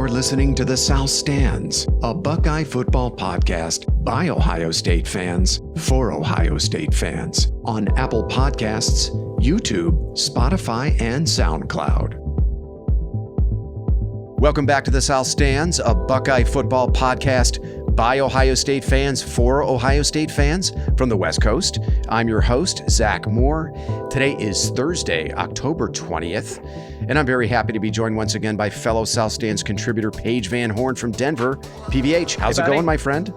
You're listening to The South Stands, a Buckeye football podcast by Ohio State fans for Ohio State fans on Apple Podcasts, YouTube, Spotify, and SoundCloud. Welcome back to The South Stands, a Buckeye football podcast by Ohio State fans for Ohio State fans from the West Coast. I'm your host, Zach Moore. Today is Thursday, October 20th, and I'm very happy to be joined once again by fellow South Stands contributor Paige Van Horn from Denver. PVH, how's it going, my friend?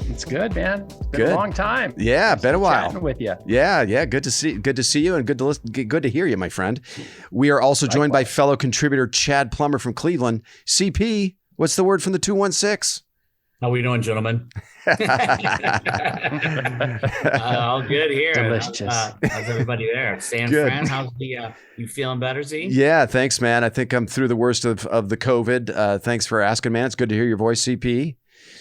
It's good, man. It's been a long time. Yeah, been a while. Chatting with you. Yeah. Good to see you, and good to hear you, my friend. We are also joined by fellow contributor Chad Plummer from Cleveland. CP, what's the word from the 216? How we doing, gentlemen? All good here. Delicious. How's everybody there? San Fran, how's you feeling better, Z? Yeah, thanks, man. I think I'm through the worst of the COVID. Thanks for asking, man. It's good to hear your voice, CP.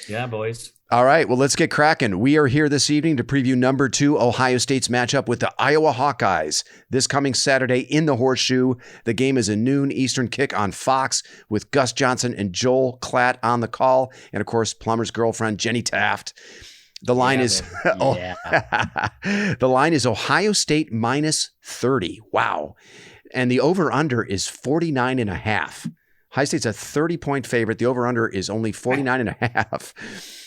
Yeah, boys. All right, well, let's get cracking. We are here this evening to preview number 2 Ohio State's matchup with the Iowa Hawkeyes this coming Saturday in the Horseshoe. The game is a noon Eastern kick on Fox with Gus Johnson and Joel Klatt on the call, and of course, Plummer's girlfriend Jenny Taft. The line is the line is Ohio State minus 30. Wow, and the over/under is 49.5. Ohio State's a 30-point favorite. The over/under is only 49.5.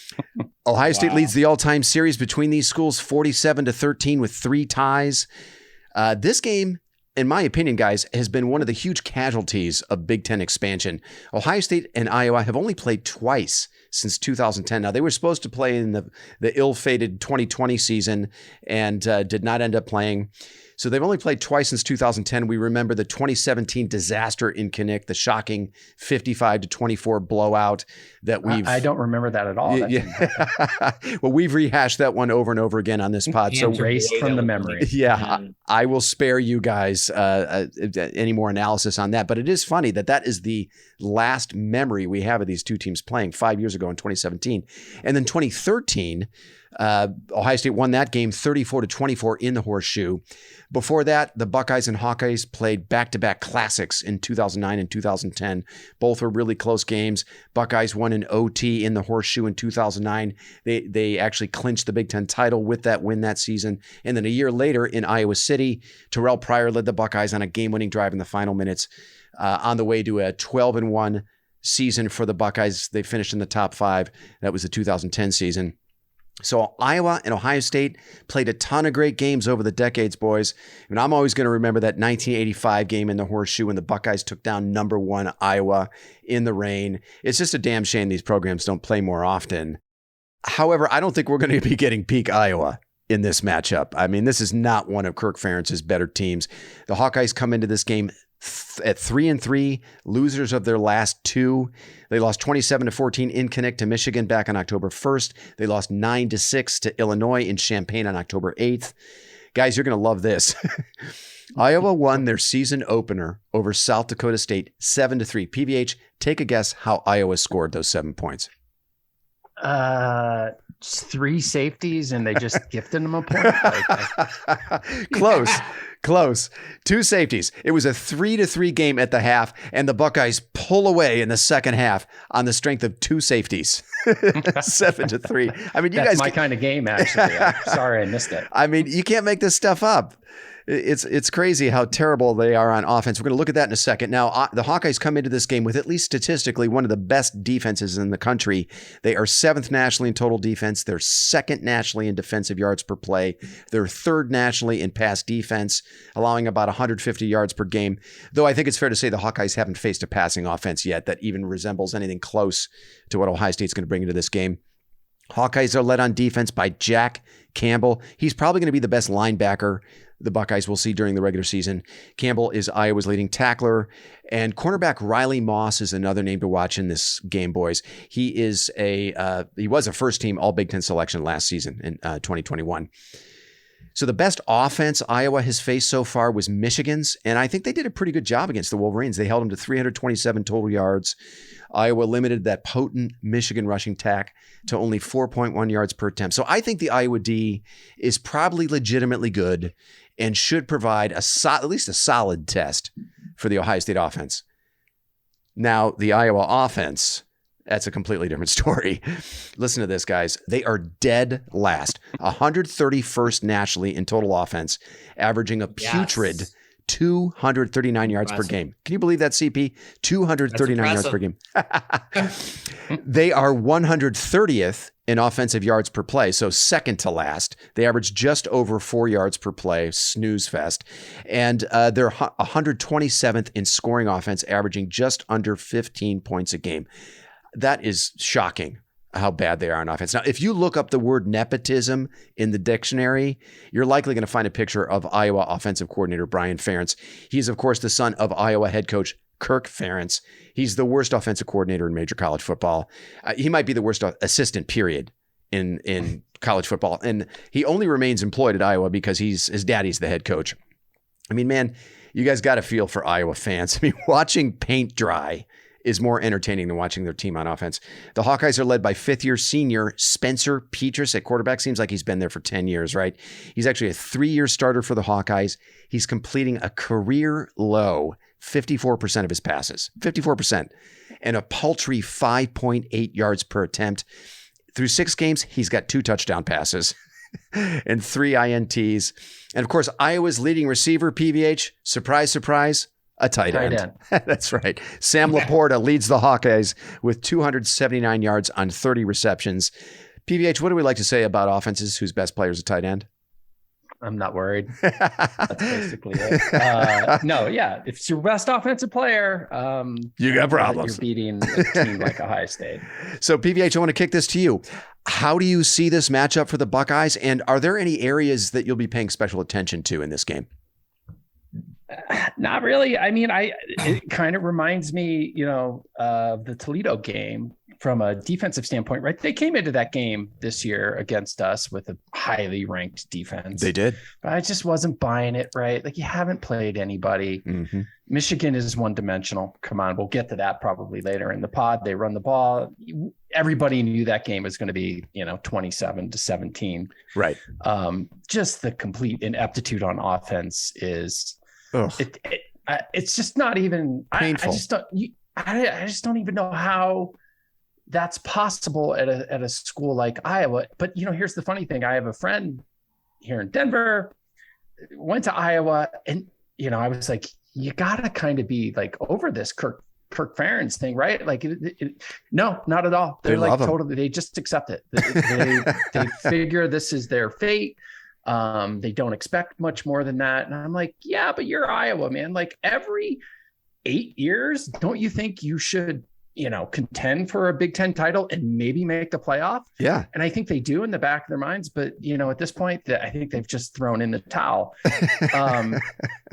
Ohio State leads the all-time series between these schools 47-13 with 3 ties. This game, in my opinion, guys, has been one of the huge casualties of Big Ten expansion. Ohio State and Iowa have only played twice since 2010. Now, they were supposed to play in the ill-fated 2020 season and did not end up playing. So they've only played twice since 2010. We remember the 2017 disaster in Kinnick, the shocking 55-24 blowout that I don't remember that at all. Well, we've rehashed that one over and over again on this pod. So erased from the memory. Yeah, I will spare you guys any more analysis on that. But it is funny that is the last memory we have of these two teams playing 5 years ago in 2017. And then 2013, Ohio State won that game 34-24 in the Horseshoe. Before that, the Buckeyes and Hawkeyes played back-to-back classics in 2009 and 2010. Both were really close games. Buckeyes won an OT in the Horseshoe in 2009. They actually clinched the Big Ten title with that win that season. And then a year later in Iowa City, Terrell Pryor led the Buckeyes on a game-winning drive in the final minutes on the way to a 12-1 season for the Buckeyes. They finished in the top 5. That was the 2010 season. So Iowa and Ohio State played a ton of great games over the decades, boys. And I'm always going to remember that 1985 game in the Horseshoe when the Buckeyes took down number 1 Iowa in the rain. It's just a damn shame these programs don't play more often. However, I don't think we're going to be getting peak Iowa in this matchup. I mean, this is not one of Kirk Ferentz's better teams. The Hawkeyes come into this game at 3-3, losers of their last 2. They lost 27-14 in Kinnick to Michigan back on October 1st. They lost 9-6 to Illinois in Champaign on October 8th. Guys, you're going to love this. Iowa won their season opener over South Dakota State 7-3. PVH, take a guess how Iowa scored those 7 points. 3 safeties and they just gifted them a point. Close. 2 safeties. It was a 3-3 game at the half, and the Buckeyes pull away in the second half on the strength of 2 safeties. 7-3. I mean, That's my kind of game, actually. I'm sorry I missed it. I mean, you can't make this stuff up. It's crazy how terrible they are on offense. We're going to look at that in a second. Now, the Hawkeyes come into this game with, at least statistically, one of the best defenses in the country. They are 7th nationally in total defense. They're 2nd nationally in defensive yards per play. They're 3rd nationally in pass defense, allowing about 150 yards per game. Though I think it's fair to say the Hawkeyes haven't faced a passing offense yet that even resembles anything close to what Ohio State's going to bring into this game. Hawkeyes are led on defense by Jack Campbell. He's probably going to be the best linebacker the Buckeyes will see during the regular season. Campbell is Iowa's leading tackler, and cornerback Riley Moss is another name to watch in this game, boys. He was a first-team All-Big Ten selection last season in 2021. So the best offense Iowa has faced so far was Michigan's, and I think they did a pretty good job against the Wolverines. They held them to 327 total yards. Iowa limited that potent Michigan rushing attack to only 4.1 yards per attempt. So I think the Iowa D is probably legitimately good and should provide at least a solid test for the Ohio State offense. Now, the Iowa offense, that's a completely different story. Listen to this, guys. They are dead last, 131st nationally in total offense, averaging a putrid 239 yards per game. Can you believe that, CP? 239 yards per game. They are 130th in offensive yards per play, so second to last. They average just over 4 yards per play, snooze fest. And they're 127th in scoring offense, averaging just under 15 points a game. That is shocking how bad they are on offense. Now, if you look up the word nepotism in the dictionary, you're likely going to find a picture of Iowa offensive coordinator Brian Ferentz. He's, of course, the son of Iowa head coach Kirk Ferentz. He's the worst offensive coordinator in major college football. He might be the worst assistant, period, in college football. And he only remains employed at Iowa because his daddy's the head coach. I mean, man, you guys got to feel for Iowa fans. I mean, watching paint dry is more entertaining than watching their team on offense. The Hawkeyes are led by fifth-year senior Spencer Petras at quarterback. Seems like he's been there for 10 years, right? He's actually a 3-year starter for the Hawkeyes. He's completing a career low 54% of his passes, 54%, and a paltry 5.8 yards per attempt. Through 6 games, he's got 2 touchdown passes and 3 INTs. And of course, Iowa's leading receiver, PVH, surprise, surprise, a tight end. That's right. Sam Laporta leads the Hawkeyes with 279 yards on 30 receptions. PVH, what do we like to say about offenses whose best player is a tight end? I'm not worried. That's basically it. No, yeah. If it's your best offensive player, you got problems. You're beating a team like Ohio State. So, PVH, I want to kick this to you. How do you see this matchup for the Buckeyes? And are there any areas that you'll be paying special attention to in this game? Not really. I mean, it kind of reminds me, of the Toledo game from a defensive standpoint, right? They came into that game this year against us with a highly ranked defense. They did. But I just wasn't buying it, right? Like, you haven't played anybody. Mm-hmm. Michigan is one-dimensional. Come on, we'll get to that probably later in the pod. They run the ball. Everybody knew that game was going to be, 27-17. Right. Just the complete ineptitude on offense is... it's just not even painful. I just don't even know how that's possible at a school like Iowa. But here's the funny thing: I have a friend here in Denver, went to Iowa, and I was like, you gotta kind of be like over this Kirk Ferentz thing, right? Like, no, not at all. They're like totally. They just accept it. They figure this is their fate. They don't expect much more than that. And I'm like, yeah, but you're Iowa, man. Like, every 8 years, don't you think you should, contend for a Big Ten title and maybe make the playoff? Yeah. And I think they do in the back of their minds, but at this point, I think they've just thrown in the towel.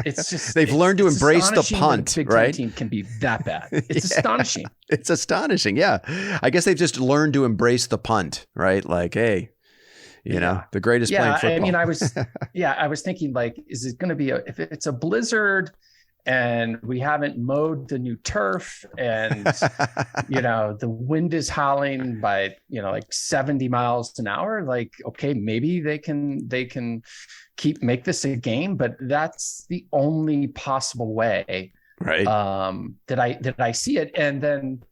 It's just, they've learned to embrace the punt, Big right? Ten team can be that bad. It's astonishing. It's astonishing. Yeah. I guess they've just learned to embrace the punt, right? Like, hey, the greatest playing football. I mean, I was thinking, like, is it going to be if it's a blizzard and we haven't mowed the new turf and, the wind is howling by, like 70 miles an hour, like, okay, maybe they can make this a game, but that's the only possible way. Right. That I see it. And then,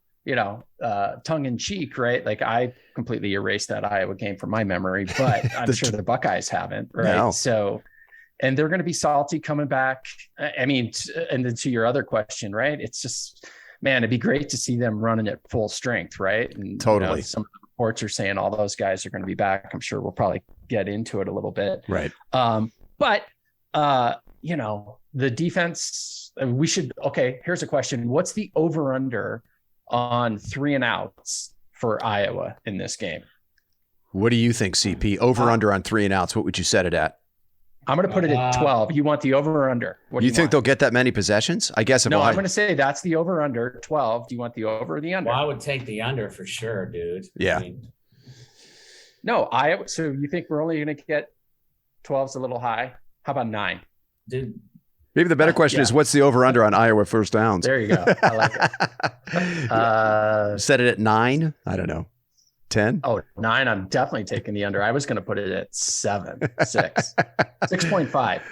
tongue in cheek, right? Like, I completely erased that Iowa game from my memory, but I'm sure the Buckeyes haven't, right? No. So, and they're going to be salty coming back. I mean, and then to your other question, right? It's just, man, it'd be great to see them running at full strength, right? And totally. Some of the reports are saying all those guys are going to be back. I'm sure we'll probably get into it a little bit. Right. But the defense, here's a question. What's the over-under on 3 and outs for Iowa in this game? What do you think, CP? Over under on 3 and outs. What would you set it at? I'm going to put it at 12. You want the over or under? What do you think they'll get that many possessions? I guess. No, I'm going to say that's the over under 12. Do you want the over or the under? Well, I would take the under for sure, dude. Yeah. No, Iowa. So you think we're only going to get 12's a little high? How about 9? Dude. Maybe the better question is, what's the over-under on Iowa first downs? There you go. I like it. Set it at 9? I don't know. 10? Oh, 9. I'm definitely taking the under. I was going to put it at 6. 6.5.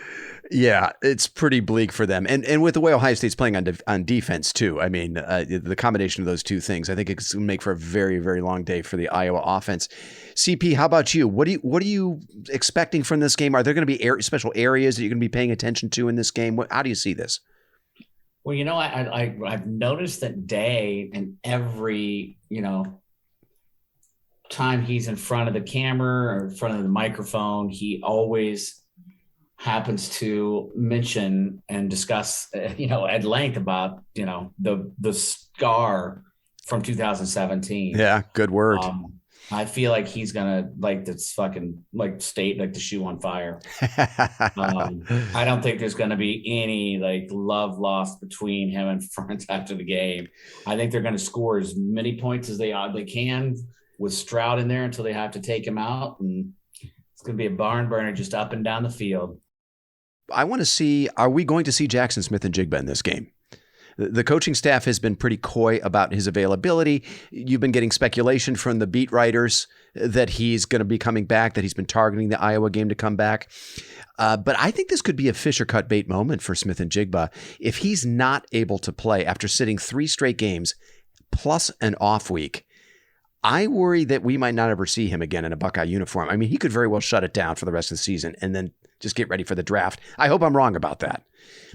Yeah, it's pretty bleak for them. And with the way Ohio State's playing on defense too, I mean, the combination of those two things, I think it's going to make for a very, very long day for the Iowa offense. CP, how about you? What are you expecting from this game? Are there going to be special areas that you're going to be paying attention to in this game? How do you see this? Well, I've noticed that Day, in every, time he's in front of the camera or in front of the microphone, he always happens to mention and discuss, at length about, the scar from 2017. Yeah, good word. I feel like he's gonna light this fucking state like the shoe on fire. I don't think there's gonna be any love lost between him and France after the game. I think they're gonna score as many points as they can with Stroud in there until they have to take him out, and it's gonna be a barn burner just up and down the field. I want to see, are we going to see Jackson Smith-Njigba in this game? The coaching staff has been pretty coy about his availability. You've been getting speculation from the beat writers that he's going to be coming back, that he's been targeting the Iowa game to come back. But I think this could be a Fisher cut bait moment for Smith-Njigba. If he's not able to play after sitting 3 straight games plus an off week, I worry that we might not ever see him again in a Buckeye uniform. I mean, he could very well shut it down for the rest of the season and then just get ready for the draft. I hope I'm wrong about that.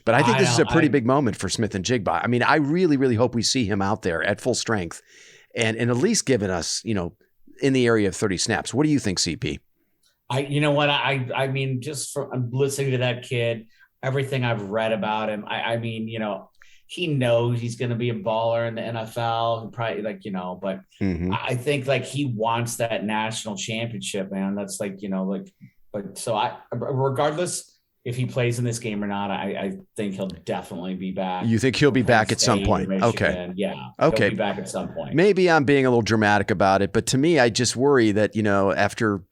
But I think this is a pretty big moment for Smith-Njigba. I mean, I really, really hope we see him out there at full strength and at least giving us, in the area of 30 snaps. What do you think, CP? I mean, just from listening to that kid, everything I've read about him, he knows he's going to be a baller in the NFL, probably but I think he wants that national championship, man. That's but so regardless if he plays in this game or not, I think he'll definitely be back. You think he'll be back at some point? Okay. Yeah. Okay. He'll be back at some point. Maybe I'm being a little dramatic about it, but to me, I just worry that, after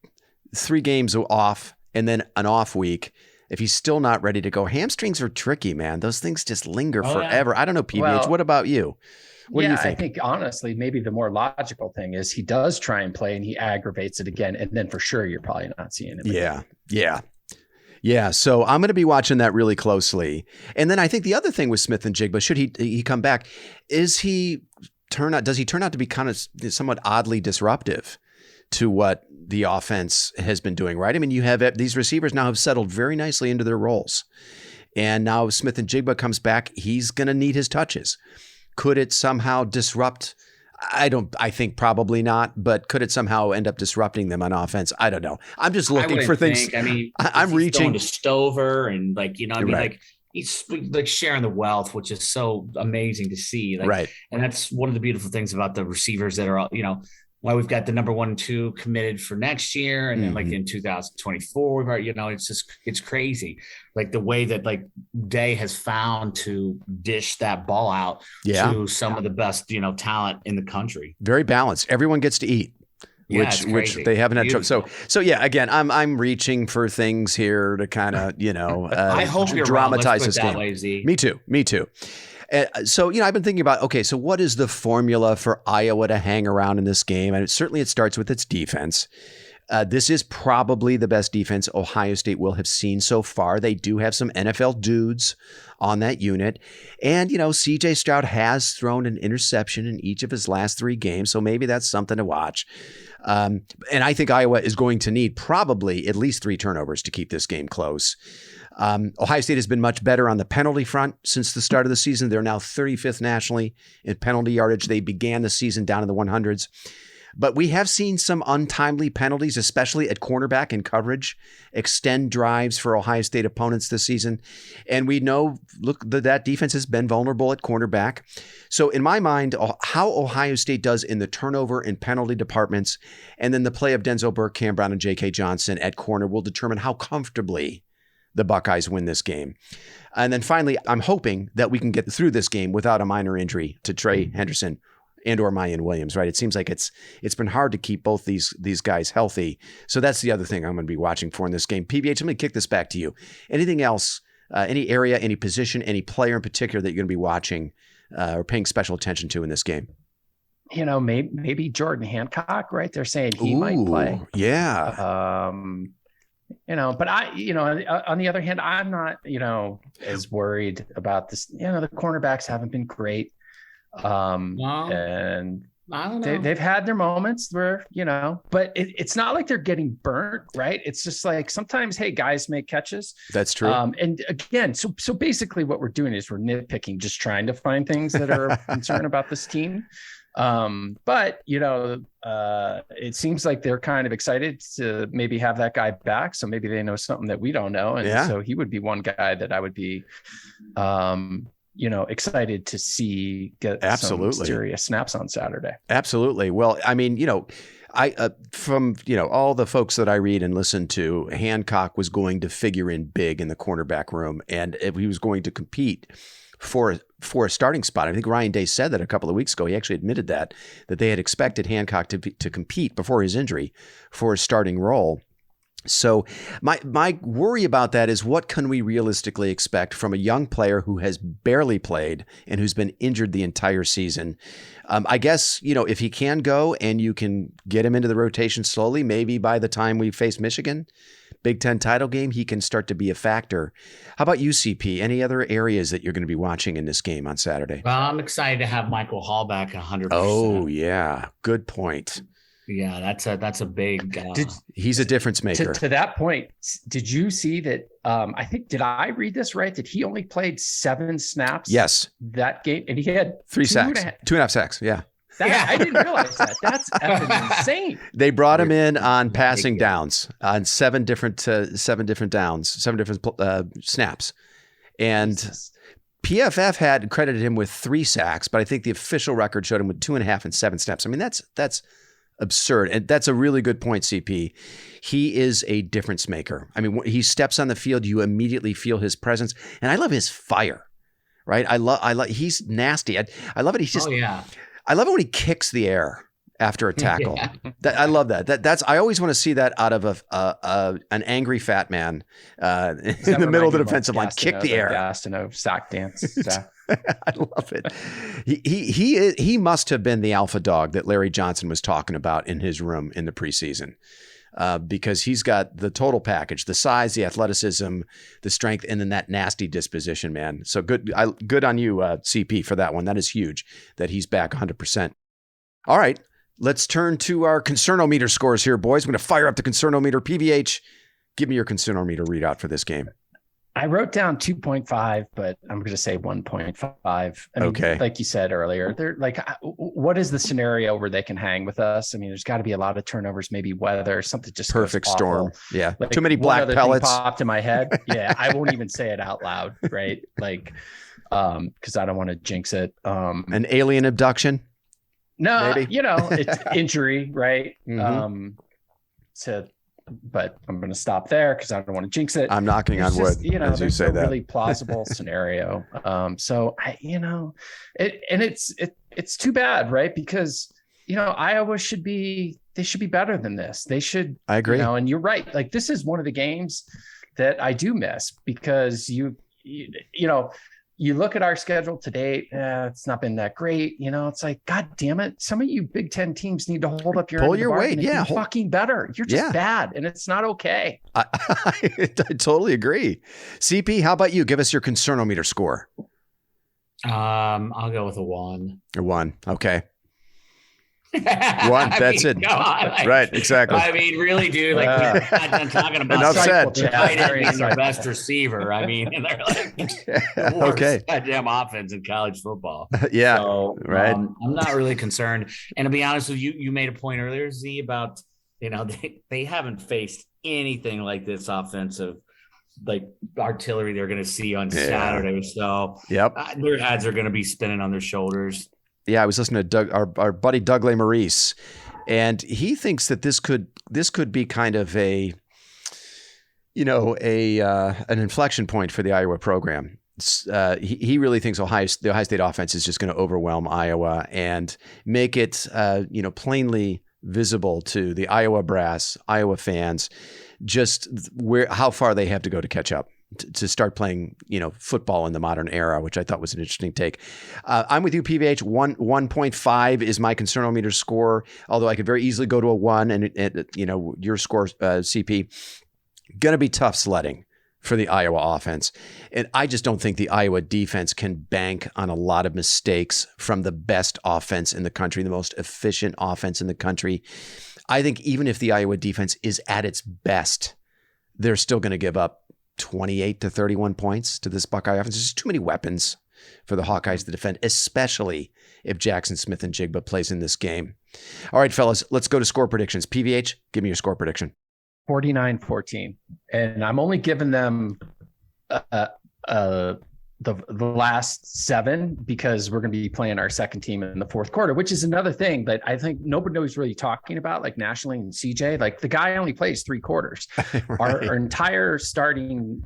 3 games off and then an off week, if he's still not ready to go, hamstrings are tricky, man. Those things just linger forever. Yeah. I don't know, PBH. Well, what about you? What do you think? I think honestly, maybe the more logical thing is he does try and play and he aggravates it again. And then for sure, you're probably not seeing him again. Yeah. So I'm going to be watching that really closely. And then I think the other thing with Smith-Njigba, should he come back, does he turn out to be kind of somewhat oddly disruptive to what the offense has been doing, right? I mean, you have these receivers now have settled very nicely into their roles. And now Smith-Njigba comes back. He's going to need his touches. Could it somehow disrupt? I think probably not, but could it somehow end up disrupting them on offense? I don't know. I'm just looking for things. I'm reaching to Stover and he's sharing the wealth, which is so amazing to see. Right. And that's one of the beautiful things about the receivers that are, why we've got the number 1 and 2 committed for next year. And then in 2024, we've already, it's crazy. The way that Day has found to dish that ball out to some of the best, talent in the country. Very balanced. Everyone gets to eat. Which they haven't had trouble. So yeah, again, I'm reaching for things here to kind of, I hope you're dramatize wrong. This game. Way, Z. Me too. So, I've been thinking about, okay, so what is the formula for Iowa to hang around in this game? And it starts with its defense. This is probably the best defense Ohio State will have seen so far. They do have some NFL dudes on that unit. And, CJ Stroud has thrown an interception in each of his last 3 games. So maybe that's something to watch. And I think Iowa is going to need probably at least 3 turnovers to keep this game close. Ohio State has been much better on the penalty front since the start of the season. They're now 35th nationally in penalty yardage. They began the season down in the 100s. But we have seen some untimely penalties, especially at cornerback and coverage, extend drives for Ohio State opponents this season. And we know, that defense has been vulnerable at cornerback. So in my mind, how Ohio State does in the turnover and penalty departments, and then the play of Denzel Burke, Cam Brown, and J.K. Johnson at corner will determine how comfortably the Buckeyes win this game. And then finally, I'm hoping that we can get through this game without a minor injury to Trey Henderson and or Mayan Williams, right? It seems like it's been hard to keep both these guys healthy. So that's the other thing I'm going to be watching for in this game. PBH, let me kick this back to you. Anything else, any area, any position, any player in particular that you're going to be watching or paying special attention to in this game? Maybe Jordan Hancock, right? They're saying he might play. Yeah. But on the other hand, I'm not, as worried about this. The cornerbacks haven't been great. And I don't know. They've had their moments where, but it's not like they're getting burnt, right? It's just like sometimes, hey, guys make catches. That's true. And again, so basically what we're doing is we're nitpicking, just trying to find things that are concerned about this team. But it seems like they're kind of excited to maybe have that guy back. So maybe they know something that we don't know. And so he would be one guy that I would be, excited to see get some serious snaps on Saturday. Absolutely. Well, I mean, from all the folks that I read and listen to, Hancock was going to figure in big in the cornerback room, and if he was going to compete for a starting spot. I think Ryan Day said that a couple of weeks ago. He actually admitted that they had expected Hancock to compete before his injury for a starting role. So my worry about that is, what can we realistically expect from a young player who has barely played and who's been injured the entire season? I guess, if he can go and you can get him into the rotation slowly, maybe by the time we face Michigan, Big Ten title game, he can start to be a factor. How about UCP? Any other areas that you're going to be watching in this game on Saturday? Well, I'm excited to have Michael Hall back 100%. Oh, yeah. Good point. Yeah, that's a big. He's a difference maker. To that point, did you see that? Did I read this right? That he only played 7 snaps? Yes. That game, and he had 3 sacks, 2.5 sacks. Yeah. I didn't realize that. That's effing insane. They brought him in on passing downs on 7 different downs, 7 different snaps, and Jesus. PFF had credited him with 3 sacks, but I think the official record showed him with 2.5 and 7 snaps. I mean, that's absurd. And that's a really good point, CP. He is a difference maker. I mean, when he steps on the field, you immediately feel his presence. And I love his fire, right? I love, he's nasty. I love it. He's just, I love it when he kicks the air after a tackle. I love that. I always want to see that out of an angry fat man in the middle of the defensive line. Kick the air. Gastineau sack dance. I love it. He must have been the alpha dog that Larry Johnson was talking about in his room in the preseason, because he's got the total package: the size, the athleticism, the strength, and then that nasty disposition, man. So good on you, CP, for that one. That is huge that he's back 100%. All right, let's turn to our Concernometer scores here, boys. I'm going to fire up the Concernometer. PVH, give me your Concernometer readout for this game. I wrote down 2.5, but I'm going to say 1.5. I mean, okay. Like you said earlier, they're like, what is the scenario where they can hang with us? I mean, there's got to be a lot of turnovers, maybe weather, something just perfect storm. Yeah. Like, too many black pellets popped in my head. Yeah. I won't even say it out loud. Right. Like, cause I don't want to jinx it. An alien abduction. No, maybe. It's injury. Right. Mm-hmm. But I'm going to stop there because I don't want to jinx it. I'm knocking on wood as you say that. Really plausible scenario. So it's too bad, right? Because Iowa should be better than this. They should. I agree. And you're right. Like, this is one of the games that I do miss because you look at our schedule to date, it's not been that great. It's like, God damn it. Some of you Big Ten teams need to hold up your pull your weight. Yeah. Fucking better. You're just bad. And it's not okay. I totally agree. CP, how about you? Give us your Concernometer score. I'll go with a 1. A 1. Okay. 1. That's it. Right. Exactly. I mean, really, dude. Like, we're not talking about enough said. Being their best receiver. I mean, and they're like the worst goddamn offense in college football. Yeah. So, right. I'm not really concerned. And to be honest with you, you made a point earlier, Z, about they haven't faced anything like this offensive, like, artillery they're going to see on Saturday. So their heads are going to be spinning on their shoulders. Yeah, I was listening to Doug, our buddy Doug LeMaurice, and he thinks that this could be kind of an inflection point for the Iowa program. He really thinks the Ohio State offense is just going to overwhelm Iowa and make it plainly visible to the Iowa brass, Iowa fans, just how far they have to go to catch up. To start playing, football in the modern era, which I thought was an interesting take. I'm with you, PVH. 1.5 is my Concernometer score, although I could very easily go to a 1, and your score, CP. going to be tough sledding for the Iowa offense. And I just don't think the Iowa defense can bank on a lot of mistakes from the best offense in the country, the most efficient offense in the country. I think even if the Iowa defense is at its best, they're still going to give up 28 to 31 points to this Buckeye offense. There's just too many weapons for the Hawkeyes to defend, especially if Jackson Smith and Jigba plays in this game. All right, fellas, let's go to score predictions. PVH, give me your score prediction. 49-14. And I'm only giving them the last 7 because we're going to be playing our second team in the fourth quarter, which is another thing that I think nobody was really talking about, like nationally, and CJ, like the guy only plays 3 quarters. Right. Our entire starting,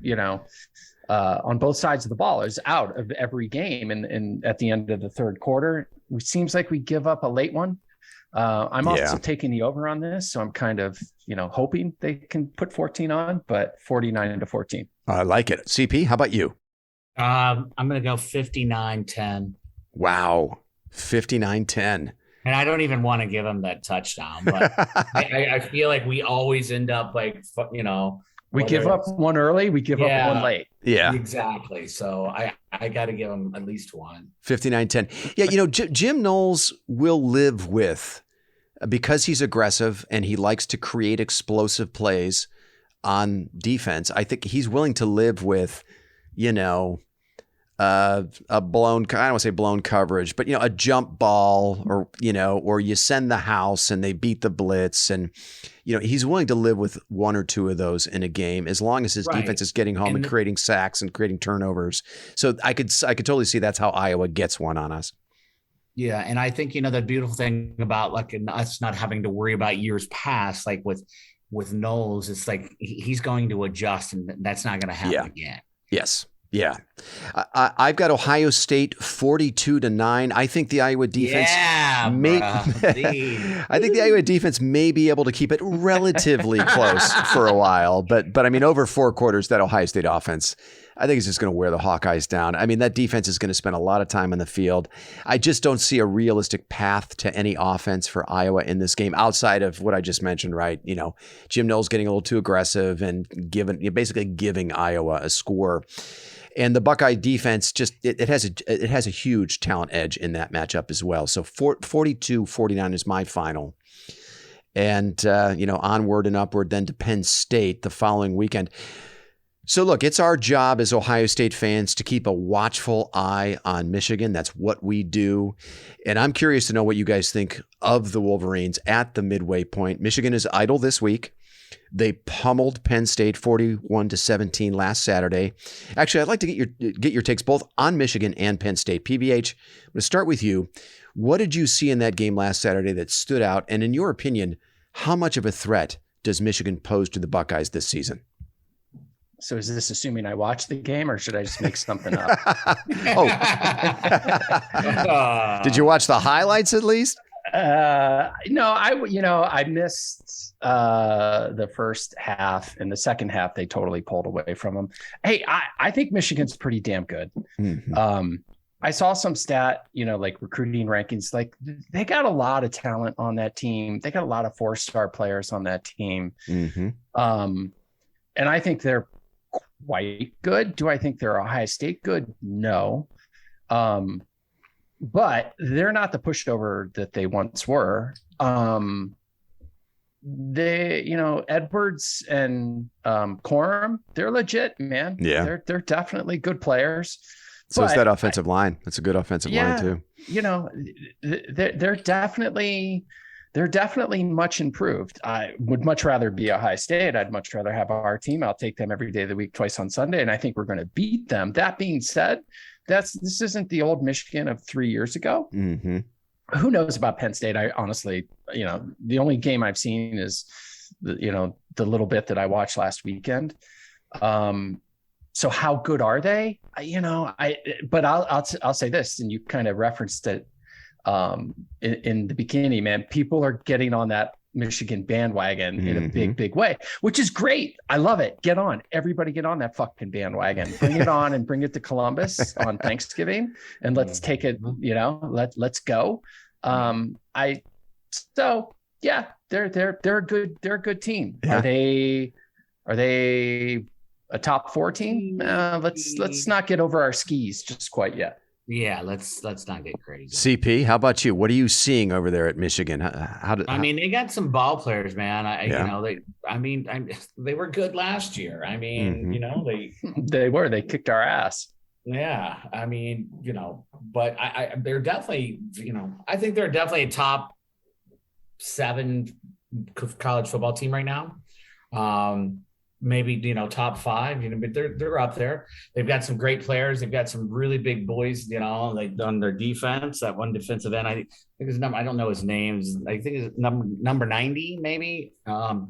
on both sides of the ball is out of every game. And at the end of the third quarter, it seems like we give up a late one. I'm also taking the over on this. So I'm kind of, hoping they can put 14 on, but 49-14. I like it. CP, how about you? I'm going to go 59-10. Wow. 59-10. And I don't even want to give him that touchdown, but I feel like we always end up like, we give up one early, we give up one late. Yeah, exactly. So I got to give him at least one. 59-10. Yeah, Jim Knowles will live with, because he's aggressive and he likes to create explosive plays on defense. I think he's willing to live with, a blown, I don't want to say blown coverage, but, a jump ball or you send the house and they beat the blitz. And, he's willing to live with 1 or 2 of those in a game as long as his defense is getting home and creating sacks and creating turnovers. So I could totally see that's how Iowa gets one on us. Yeah. And I think, the beautiful thing about like us not having to worry about years past, like with Knowles, it's like he's going to adjust and that's not going to happen again. Yes. Yeah. I've got Ohio State 42-9. I think the Iowa defense I think the Iowa defense may be able to keep it relatively close for a while, but I mean, over 4 quarters, that Ohio State offense, I think it's just going to wear the Hawkeyes down. I mean, that defense is going to spend a lot of time on the field. I just don't see a realistic path to any offense for Iowa in this game outside of what I just mentioned, right? Jim Knowles getting a little too aggressive and basically giving Iowa a score. And the Buckeye defense it has a huge talent edge in that matchup as well. So 42-49 is my final. And onward and upward then to Penn State the following weekend. So look, it's our job as Ohio State fans to keep a watchful eye on Michigan. That's what we do. And I'm curious to know what you guys think of the Wolverines at the midway point. Michigan is idle this week. They pummeled Penn State 41-17 last Saturday. Actually, I'd like to get your takes both on Michigan and Penn State. PBH, I'm going to start with you. What did you see in that game last Saturday that stood out? And in your opinion, how much of a threat does Michigan pose to the Buckeyes this season? So is this assuming I watched the game or should I just make something up? Did you watch the highlights at least? No, I missed the first half. In the second half, they totally pulled away from them. Hey, I think Michigan's pretty damn good. Mm-hmm. I saw some stat, like recruiting rankings, like they got a lot of talent on that team. They got a lot of 4-star players on that team. Mm-hmm. And I think they're quite good. Do I think they're Ohio State good? No. But they're not the pushover that they once were. Edwards and Corum, they're legit, man. Yeah. They're definitely good players. So it's that offensive line. That's a good offensive line too. They're definitely much improved. I would much rather be Ohio State. I'd much rather have our team. I'll take them every day of the week, twice on Sunday, and I think we're going to beat them. That being said, this isn't the old Michigan of 3 years ago. Mm-hmm. Who knows about Penn State? I honestly, the only game I've seen is the little bit that I watched last weekend. So how good are they? But I'll say this, and you kind of referenced it in the beginning, man. People are getting on that Michigan bandwagon in a big way, which is great. I love it. Get on. Everybody get on that fucking bandwagon. Bring it on and bring it to Columbus on Thanksgiving and let's take it, let's go. They're a good team. Yeah. Are they a top 4 team? Let's not get over our skis just quite yet. Yeah, let's not get crazy. CP, how about you? What are you seeing over there at Michigan? I mean, they got some ball players, man. They were good last year. I mean, they kicked our ass. Yeah, I mean, but they're definitely, I think they're definitely a top 7 college football team right now. Maybe, top 5, but they're up there. They've got some great players. They've got some really big boys, like on their defense. That one defensive end, I think his number, I don't know his names. I think it's number 90, maybe.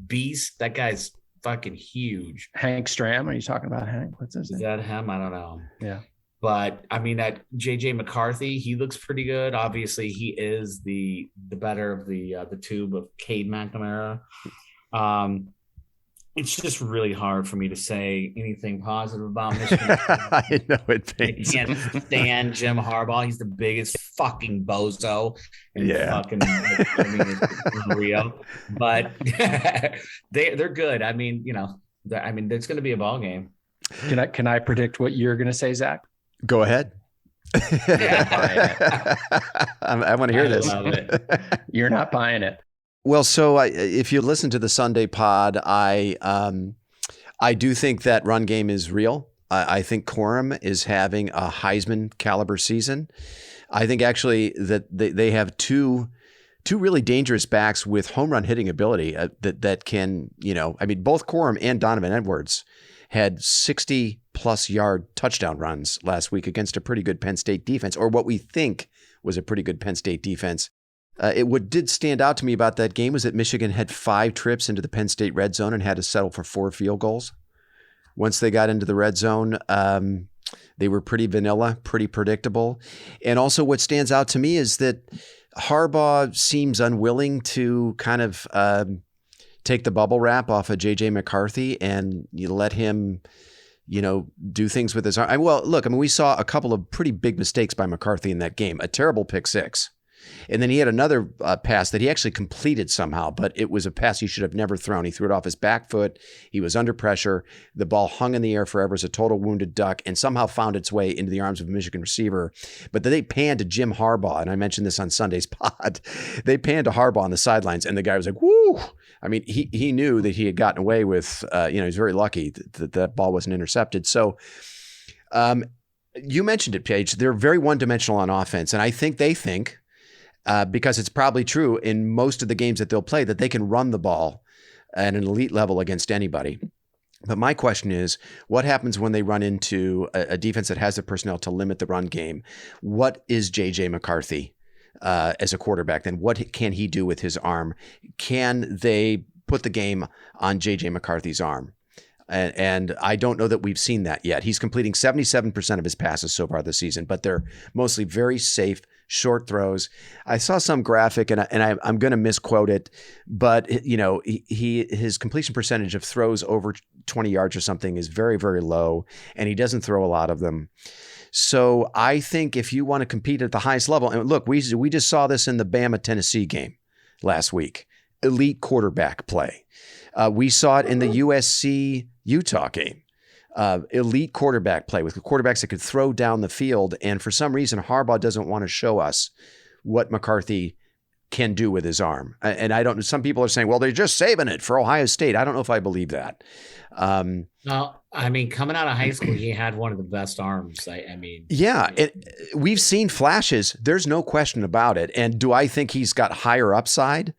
Beast. That guy's fucking huge. Hank Stram. Are you talking about Hank? What's his name? Is that him? I don't know. Yeah. But I mean, that JJ McCarthy, he looks pretty good. Obviously, he is the better of the tube of Cade McNamara. It's just really hard for me to say anything positive about Michigan. I know it pains. I can't stand Jim Harbaugh. He's the biggest fucking bozo. And fucking, it's unreal. But they're good. I mean, it's going to be a ball game. Can I predict what you're going to say, Zach? Go ahead. I want to hear this. Love it. You're not buying it. Well, so if you listen to the Sunday pod, I do think that run game is real. I think Corum is having a Heisman caliber season. I think actually that they have two really dangerous backs with home run hitting ability that can, both Corum and Donovan Edwards had 60+ yard touchdown runs last week against a pretty good Penn State defense, or what we think was a pretty good Penn State defense. What did stand out to me about that game was that Michigan had 5 trips into the Penn State red zone and had to settle for 4 field goals. Once they got into the red zone, they were pretty vanilla, pretty predictable. And also what stands out to me is that Harbaugh seems unwilling to kind of take the bubble wrap off of J.J. McCarthy and you let him, do things with his arm. We saw a couple of pretty big mistakes by McCarthy in that game. A terrible pick 6. And then he had another pass that he actually completed somehow, but it was a pass he should have never thrown. He threw it off his back foot. He was under pressure. The ball hung in the air forever as a total wounded duck and somehow found its way into the arms of a Michigan receiver. But then they panned to Jim Harbaugh, and I mentioned this on Sunday's pod. They panned to Harbaugh on the sidelines, and the guy was like, woo! I mean, he knew that he had gotten away with, he was very lucky that that ball wasn't intercepted. So you mentioned it, Paige. They're very one-dimensional on offense, and I think they think, because it's probably true in most of the games that they'll play, that they can run the ball at an elite level against anybody. But my question is, what happens when they run into a defense that has the personnel to limit the run game? What is J.J. McCarthy as a quarterback? Then what can he do with his arm? Can they put the game on J.J. McCarthy's arm? And I don't know that we've seen that yet. He's completing 77% of his passes so far this season, but they're mostly very safe, short throws. I saw some graphic, and I'm going to misquote it, but his completion percentage of throws over 20 yards or something is very, very low, and he doesn't throw a lot of them. So I think if you want to compete at the highest level, and look, we just saw this in the Bama-Tennessee game last week, elite quarterback play. We saw it in the USC-Utah game. Elite quarterback play with quarterbacks that could throw down the field. And for some reason, Harbaugh doesn't want to show us what McCarthy can do with his arm. And I don't know. Some people are saying, well, they're just saving it for Ohio State. I don't know if I believe that. No, I mean, coming out of high school, he had one of the best arms. Yeah, we've seen flashes. There's no question about it. And do I think he's got higher upside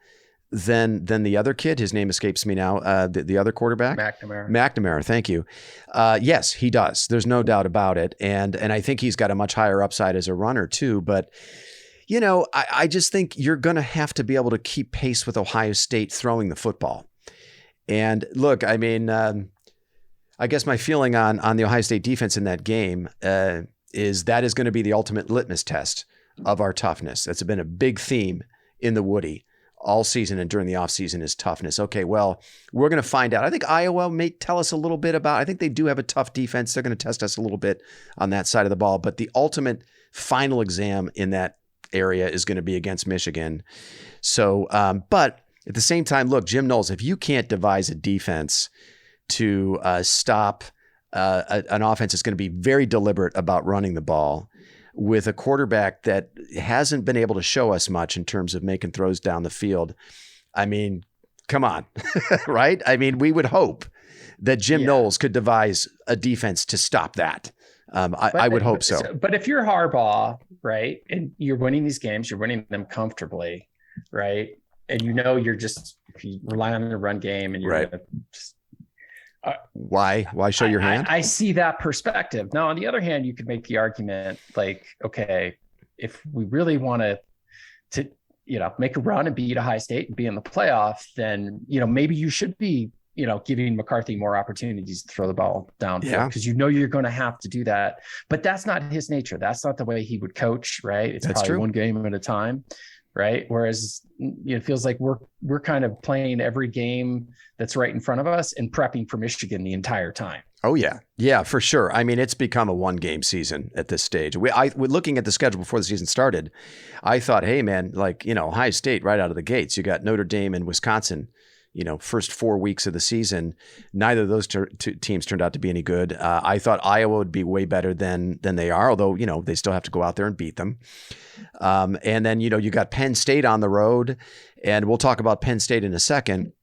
than the other kid? His name escapes me now. The other quarterback, McNamara. Thank you. Yes, he does. There's no doubt about it. And I think he's got a much higher upside as a runner too. But I just think you're going to have to be able to keep pace with Ohio State throwing the football. And look, I mean, I guess my feeling on the Ohio State defense in that game is that is going to be the ultimate litmus test of our toughness. That's been a big theme in the Woody all season and during the offseason is toughness. Okay, well, we're going to find out. I think Iowa may tell us a little bit about, I think they do have a tough defense. They're going to test us a little bit on that side of the ball. But the ultimate final exam in that area is going to be against Michigan. So, but at the same time, look, Jim Knowles, if you can't devise a defense to stop an offense that's going to be very deliberate about running the ball with a quarterback that hasn't been able to show us much in terms of making throws down the field. I mean, come on, right? I mean, we would hope that Jim Knowles could devise a defense to stop that. I would hope so. But if you're Harbaugh, right, and you're winning these games, you're winning them comfortably, right? And if you rely on the run game and you're right. Gonna just why show your hand? I see that perspective. Now, on the other hand, you could make the argument like, okay, if we really want to make a run and beat Ohio State and be in the playoff, then maybe you should be giving McCarthy more opportunities to throw the ball downfield because you're going to have to do that. But that's not his nature. That's not the way he would coach, right? It's probably one game at a time, right? Whereas it feels like we're kind of playing every game that's right in front of us and prepping for Michigan the entire time. Oh, yeah. Yeah, for sure. I mean, it's become a one-game season at this stage. We're looking at the schedule before the season started. I thought, hey, man, Ohio State right out of the gates. You got Notre Dame and Wisconsin, first 4 weeks of the season. Neither of those two teams turned out to be any good. I thought Iowa would be way better than they are, although, they still have to go out there and beat them. And then, you got Penn State on the road, and we'll talk about Penn State in a second.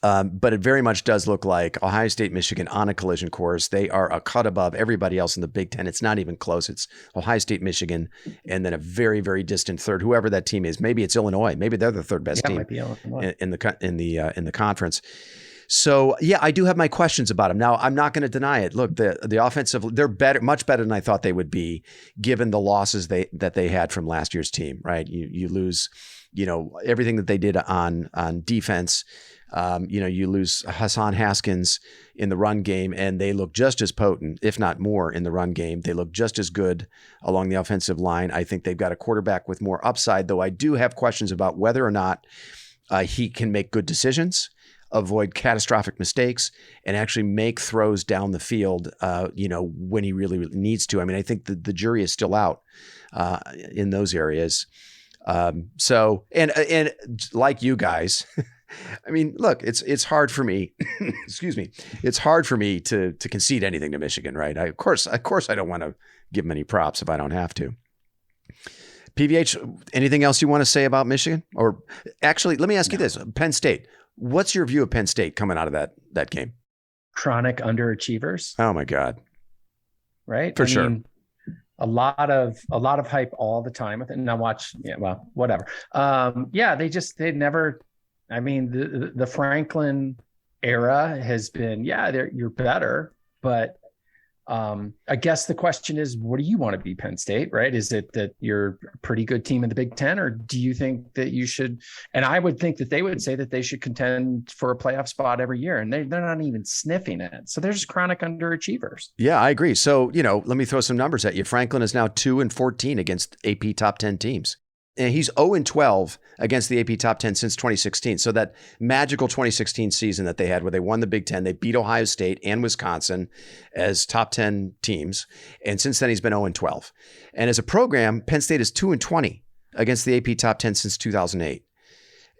But it very much does look like Ohio State, Michigan on a collision course. They are a cut above everybody else in the Big Ten. It's not even close. It's Ohio State, Michigan, and then a very, very distant third, whoever that team is. Maybe it's Illinois. Maybe they're the third best team in the conference. So yeah, I do have my questions about them. Now, I'm not going to deny it. Look, the offensive, they're better, much better than I thought they would be, given the losses that they had from last year's team. Right? You lose, everything that they did on defense. You lose Hassan Haskins in the run game, and they look just as potent, if not more, in the run game. They look just as good along the offensive line. I think they've got a quarterback with more upside, though I do have questions about whether or not he can make good decisions, avoid catastrophic mistakes, and actually make throws down the field, when he really needs to. I mean, I think the jury is still out in those areas. So like you guys, I mean, look, it's hard for me. Excuse me. It's hard for me to concede anything to Michigan, right? Of course, I don't want to give them any props if I don't have to. PVH, anything else you want to say about Michigan? Or actually, let me ask you this: Penn State. What's your view of Penn State coming out of that game? Chronic underachievers. Oh my God! Right, for sure. Mean, a lot of hype all the time with it. And I watch, whatever. They never. I mean, the Franklin era has been, you're better, but I guess the question is, what do you want to be, Penn State, right? Is it that you're a pretty good team in the Big Ten, or do you think that you should? And I would think that they would say that they should contend for a playoff spot every year, and they're not even sniffing it. So they're just chronic underachievers. Yeah, I agree. So, let me throw some numbers at you. Franklin is now 2-14 against AP top 10 teams. And he's 0-12 against the AP top 10 since 2016. So that magical 2016 season that they had where they won the Big Ten, they beat Ohio State and Wisconsin as top 10 teams. And since then, he's been 0-12. And as a program, Penn State is 2-20 against the AP top 10 since 2008.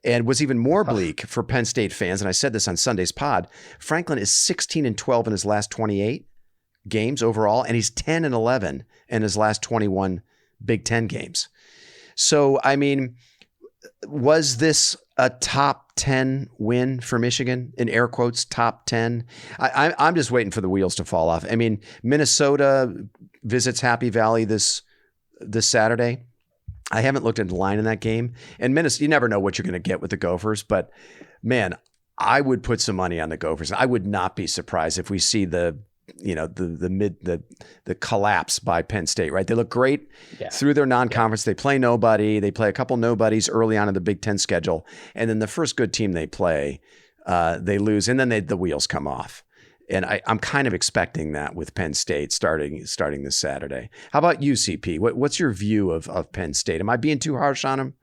And what's even more bleak for Penn State fans, and I said this on Sunday's pod, Franklin is 16-12 in his last 28 games overall, and he's 10-11 in his last 21 Big Ten games. So, I mean, was this a top 10 win for Michigan? In air quotes, top 10? I'm just waiting for the wheels to fall off. I mean, Minnesota visits Happy Valley this Saturday. I haven't looked at the line in that game. And Minnesota, you never know what you're going to get with the Gophers. But, man, I would put some money on the Gophers. I would not be surprised if we see the collapse by Penn State, right? They look great through their non-conference. They play nobody. They play a couple nobodies early on in the Big Ten schedule. And then the first good team they play, they lose. And then the wheels come off. And I'm kind of expecting that with Penn State starting this Saturday. How about you, CP? What's your view of Penn State? Am I being too harsh on them?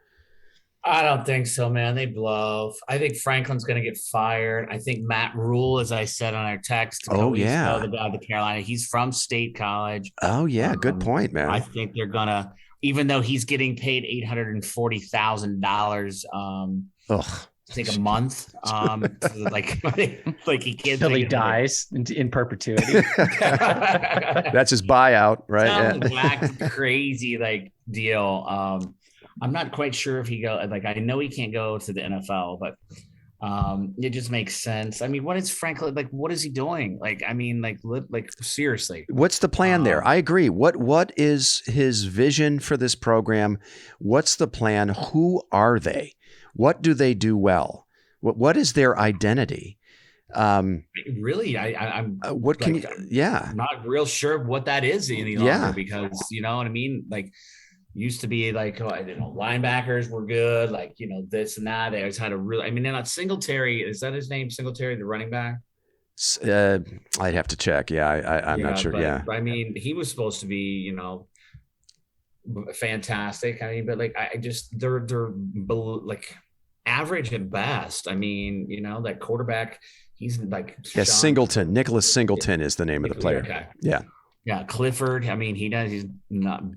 I don't think so, man. They blow. I think Franklin's going to get fired. I think Matt Rule, as I said on our text, the guy of the Carolina, he's from State College. Oh, yeah. Good point, man. I think they're going to, even though he's getting paid $840,000. take a month. Like he can't. Till he dies in perpetuity. That's his buyout, right? Some whack, crazy like deal. I'm not quite sure if he go. Like I know he can't go to the NFL, but it just makes sense. I mean, what is Franklin like? What is he doing? Like, I mean, like seriously, what's the plan there? I agree. What is his vision for this program? What's the plan? Who are they? What do they do well? What is their identity? Really, I'm what can I'm not real sure what that is any longer because you know what I mean? Like used to be like, linebackers were good, like, this and that. They always had a really, I mean, they're not Singletary. Is that his name? Singletary, the running back? I'd have to check. Yeah. I'm not sure. But, I mean, he was supposed to be, fantastic. I mean, but like, I just, they're like average at best. I mean, that quarterback, he's like, Singleton, Nicholas Singleton is the name of the player. Okay. Yeah. Yeah, Clifford. I mean, he's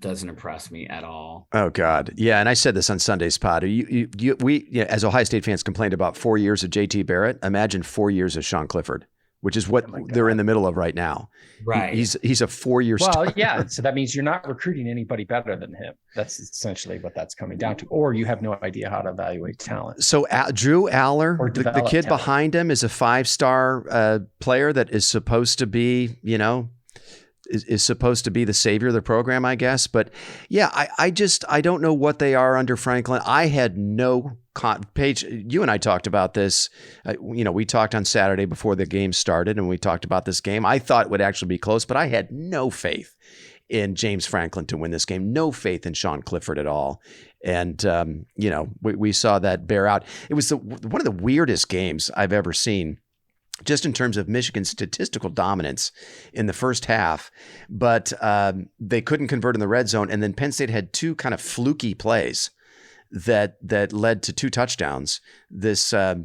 doesn't impress me at all. Oh God, yeah. And I said this on Sunday's pod. We as Ohio State fans complained about 4 years of JT Barrett. Imagine 4 years of Sean Clifford, which is what they're in the middle of right now. Right. He's a 4-year starter. Well, yeah. So that means you're not recruiting anybody better than him. That's essentially what that's coming down to. Or you have no idea how to evaluate talent. So Drew Aller, the kid talent behind him, is a 5-star player that is supposed to be, is supposed to be the savior of the program, I guess. But yeah, I don't know what they are under Franklin. I had no Paige, you and I talked about this. We talked on Saturday before the game started and we talked about this game. I thought it would actually be close, but I had no faith in James Franklin to win this game. No faith in Sean Clifford at all. And, we saw that bear out. It was one of the weirdest games I've ever seen, just in terms of Michigan's statistical dominance in the first half, but they couldn't convert in the red zone. And then Penn State had two kind of fluky plays that led to 2 touchdowns. This, it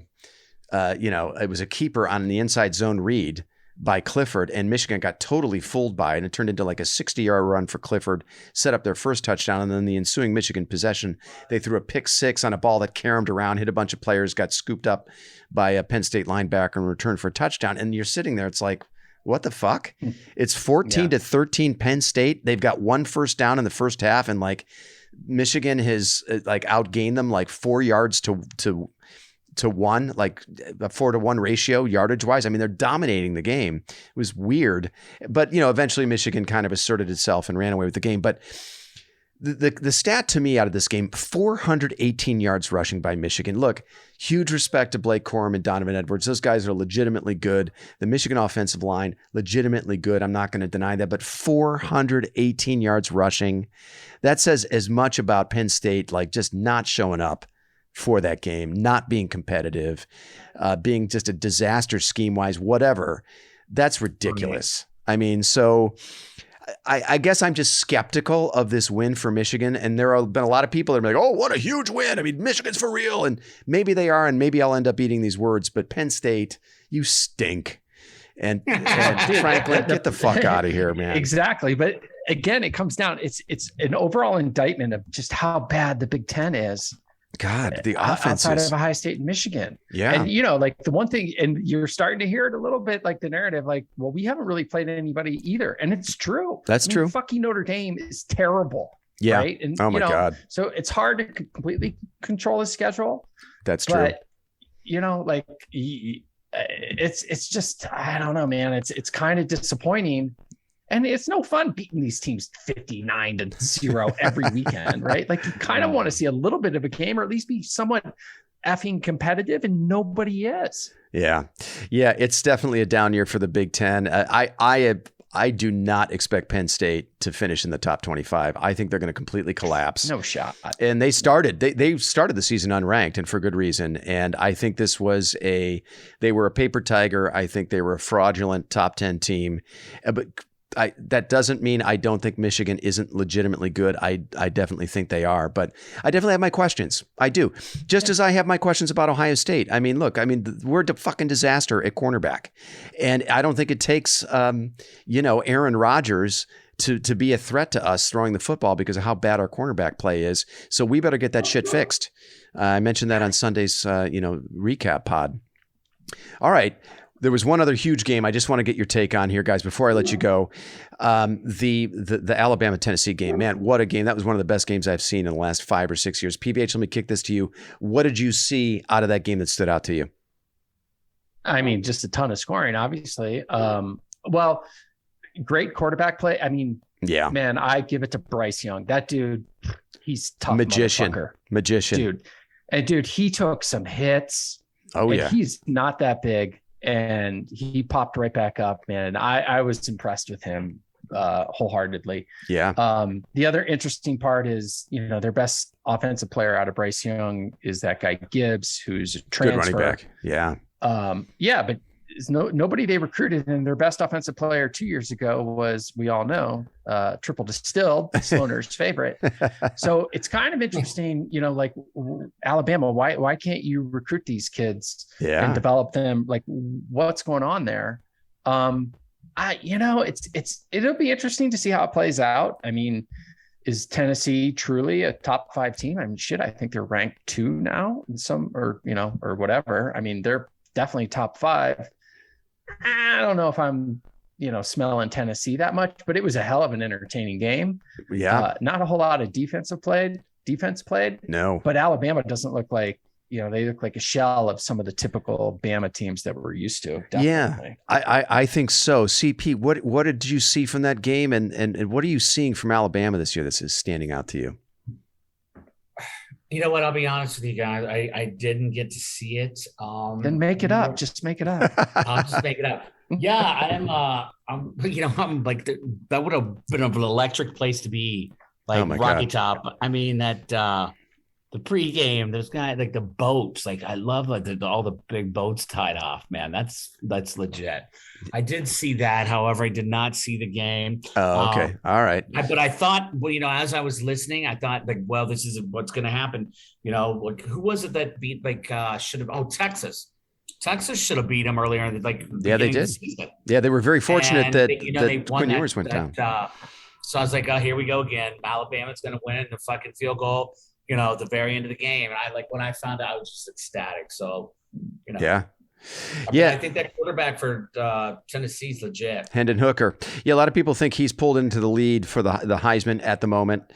was a keeper on the inside zone read by Clifford, and Michigan got totally fooled by it, and it turned into like a 60-yard run for Clifford, set up their first touchdown, and then the ensuing Michigan possession, they threw a pick 6 on a ball that caromed around, hit a bunch of players, got scooped up by a Penn State linebacker and returned for a touchdown. And you're sitting there, it's like, what the fuck? It's 14-13 Penn State. They've got 1 first down in the first half, and like Michigan has like outgained them like 4 yards to 1, like a 4-to-1 ratio yardage wise. I mean, they're dominating the game. It was weird, but eventually Michigan kind of asserted itself and ran away with the game. But the stat to me out of this game, 418 yards rushing by Michigan. Look, huge respect to Blake Corum and Donovan Edwards. Those guys are legitimately good. The Michigan offensive line, legitimately good. I'm not going to deny that, but 418 yards rushing. That says as much about Penn State, like just not showing up for that game, not being competitive, being just a disaster scheme-wise, whatever. That's ridiculous. I mean, so I guess I'm just skeptical of this win for Michigan. And there have been a lot of people that are like, oh, what a huge win. I mean, Michigan's for real. And maybe they are, and maybe I'll end up eating these words, but Penn State, you stink. And Franklin, get the fuck out of here, man. Exactly. But again, it comes down, it's an overall indictment of just how bad the Big Ten is. God, the offense outside of Ohio State and Michigan. Yeah. And, like the one thing, and you're starting to hear it a little bit, like the narrative, like, well, we haven't really played anybody either. And it's true. That's true. Fucking Notre Dame is terrible. Yeah. Right. And, oh my God. So it's hard to completely control his schedule. That's true. But, like it's just, I don't know, man. It's kind of disappointing. And it's no fun beating these teams 59-0 every weekend, right? Like you kind of want to see a little bit of a game, or at least be somewhat effing competitive, and nobody is. Yeah. It's definitely a down year for the Big Ten. I do not expect Penn State to finish in the top 25. I think they're going to completely collapse. No shot. And they started the season unranked, and for good reason. And I think they were a paper tiger. I think they were a fraudulent top 10 team. But that doesn't mean I don't think Michigan isn't legitimately good. I definitely think they are, but I definitely have my questions. I do. Just as I have my questions about Ohio State. I mean, look, we're a fucking disaster at cornerback. And I don't think it takes, Aaron Rodgers to be a threat to us throwing the football because of how bad our cornerback play is. So we better get that shit fixed. I mentioned that on Sunday's recap pod. All right. There was one other huge game I just want to get your take on here, guys, before I let you go. The Alabama-Tennessee game. Man, what a game. That was one of the best games I've seen in the last 5 or 6 years. PBH, let me kick this to you. What did you see out of that game that stood out to you? I mean, just a ton of scoring, obviously. Well, great quarterback play. I mean, yeah, man, I give it to Bryce Young. That dude, he's tough. Magician. Dude. And dude, he took some hits. Oh, yeah. He's not that big. And he popped right back up, man. I was impressed with him wholeheartedly. Yeah. The other interesting part is, their best offensive player out of Bryce Young is that guy Gibbs, who's a transfer. Good running back. Yeah. But nobody they recruited, and their best offensive player 2 years ago was, we all know, triple distilled, Sloaner's favorite. So it's kind of interesting, like Alabama, why can't you recruit these kids and develop them? Like, what's going on there? It'll be interesting to see how it plays out. I mean, is Tennessee truly a top 5 team? I mean, I think they're ranked 2 now or whatever. I mean, they're definitely top 5. I don't know if I'm, smelling Tennessee that much, but it was a hell of an entertaining game. Yeah. Not a whole lot of defense played. No. But Alabama doesn't look like, they look like a shell of some of the typical Bama teams that we're used to. Definitely. Yeah, I think so. CP, what did you see from that game, and what are you seeing from Alabama this year that's standing out to you? You know what? I'll be honest with you guys. I didn't get to see it. Then make it up. Just make it up. I'll just make it up. Yeah, I'm like, that would have been an electric place to be. Like Rocky God. Top. I mean, that the pregame, those guys, like the boats, like I love all the big boats tied off, man. That's legit. I did see that. However, I did not see the game. Oh, okay. All right. But I thought, as I was listening, I thought this is what's going to happen. Who was it that beat, Texas. Texas should have beat them earlier. Yeah, they did. Yeah, they were very fortunate that Quinn Ewers went down. So I was like, oh, here we go again. Alabama's going to win the fucking field goal, at the very end of the game. And when I found out, I was just ecstatic. So, Yeah. I think that quarterback for Tennessee's legit. Hendon Hooker. Yeah, a lot of people think he's pulled into the lead for the Heisman at the moment.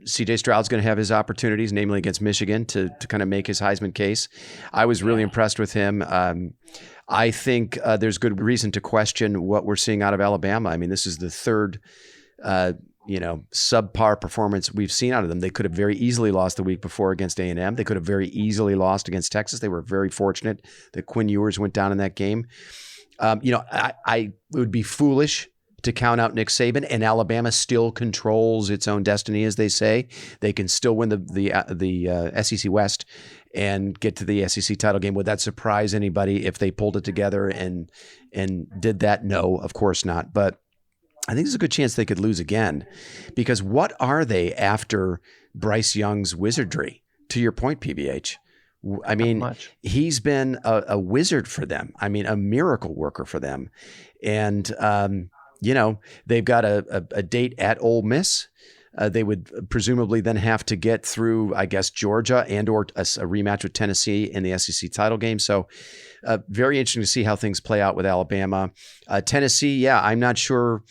C.J. Stroud's going to have his opportunities, namely against Michigan, to kind of make his Heisman case. I was really impressed with him. I think there's good reason to question what we're seeing out of Alabama. I mean, this is the third, subpar performance we've seen out of them. They could have very easily lost the week before against A&M. They could have very easily lost against Texas. They were very fortunate that Quinn Ewers went down in that game. I would be foolish to count out Nick Saban, and Alabama still controls its own destiny, as they say. They can still win the SEC West and get to the SEC title game. Would that surprise anybody if they pulled it together and did that? No, of course not. But I think there's a good chance they could lose again, because what are they after Bryce Young's wizardry? To your point, PBH. I mean, he's been a wizard for them. I mean, a miracle worker for them. And, they've got a date at Ole Miss. They would presumably then have to get through, I guess, Georgia or a rematch with Tennessee in the SEC title game. So very interesting to see how things play out with Alabama. Tennessee, I'm not sure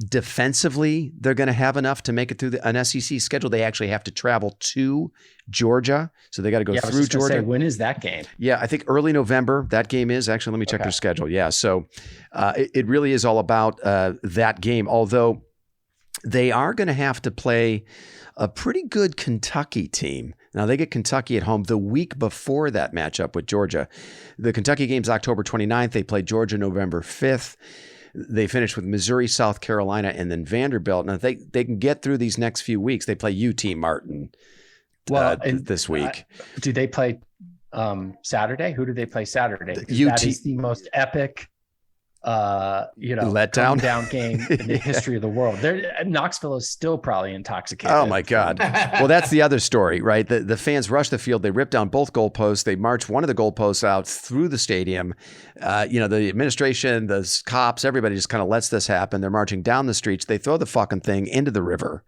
defensively they're going to have enough to make it through an SEC schedule. They actually have to travel to Georgia. So they got to go through Georgia. When is that game? Yeah, I think early November that game is. Actually, let me check their schedule. Yeah, so it really is all about that game, although they are going to have to play a pretty good Kentucky team. Now, they get Kentucky at home the week before that matchup with Georgia. The Kentucky game's October 29th. They play Georgia November 5th. They finish with Missouri, South Carolina, and then Vanderbilt. Now, they can get through these next few weeks. They play UT Martin this week. Do they play Saturday? Who do they play Saturday? That is the most epic letdown down game in the history of the world. Knoxville is still probably intoxicated. Oh my God. Well, that's the other story, right? The fans rush the field. They rip down both goalposts. They march one of the goalposts out through the stadium. The administration, the cops, everybody just kind of lets this happen. They're marching down the streets. They throw the fucking thing into the river.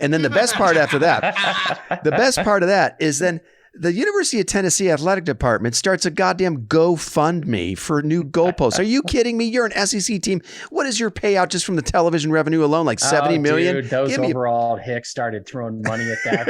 And then the best part after that, is then the University of Tennessee Athletic Department starts a goddamn GoFundMe for new goalposts. Are you kidding me? You're an SEC team. What is your payout just from the television revenue alone? Like 70 million? Dude, those overall hicks started throwing money at that.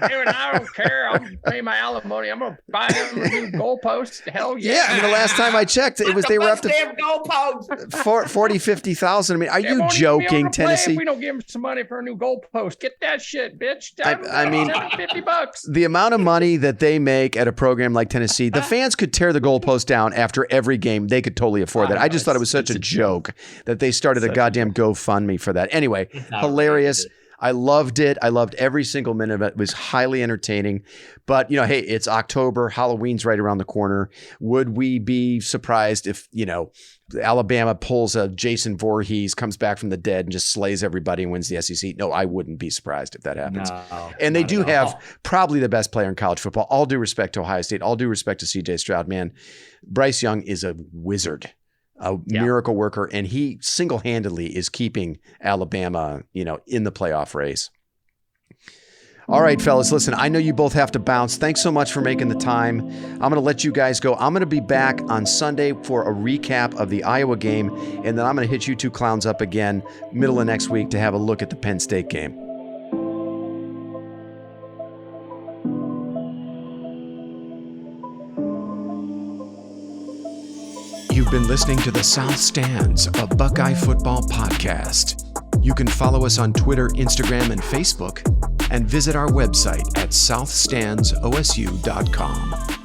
Dude, I don't care. I'm paying my alimony. I'm going to buy them a new goalpost. Hell yeah. Yeah, I mean, the last time I checked, they were up to goalpost. 40, 50,000. I mean, are you joking, Tennessee? If we don't give them some money for a new goalpost. Get that shit, bitch. I mean, $50. The amount of money that they make at a program like Tennessee, the fans could tear the goalpost down after every game. They could totally afford that. I just thought it was such a joke that they started a goddamn GoFundMe for that. Anyway, hilarious. I loved it. I loved every single minute of it. It was highly entertaining. But, hey, it's October. Halloween's right around the corner. Would we be surprised if, Alabama pulls a Jason Voorhees, comes back from the dead and just slays everybody and wins the SEC? No, I wouldn't be surprised if that happens. No, and they do have probably the best player in college football. All due respect to Ohio State. All due respect to CJ Stroud, man. Bryce Young is a wizard. Miracle worker, and he single-handedly is keeping Alabama, in the playoff race. All right, fellas, listen, I know you both have to bounce. Thanks so much for making the time. I'm going to let you guys go. I'm going to be back on Sunday for a recap of the Iowa game, and then I'm going to hit you two clowns up again middle of next week to have a look at the Penn State game. You've been listening to the South Stands, a Buckeye football podcast. You can follow us on Twitter, Instagram, and Facebook, and visit our website at southstandsosu.com.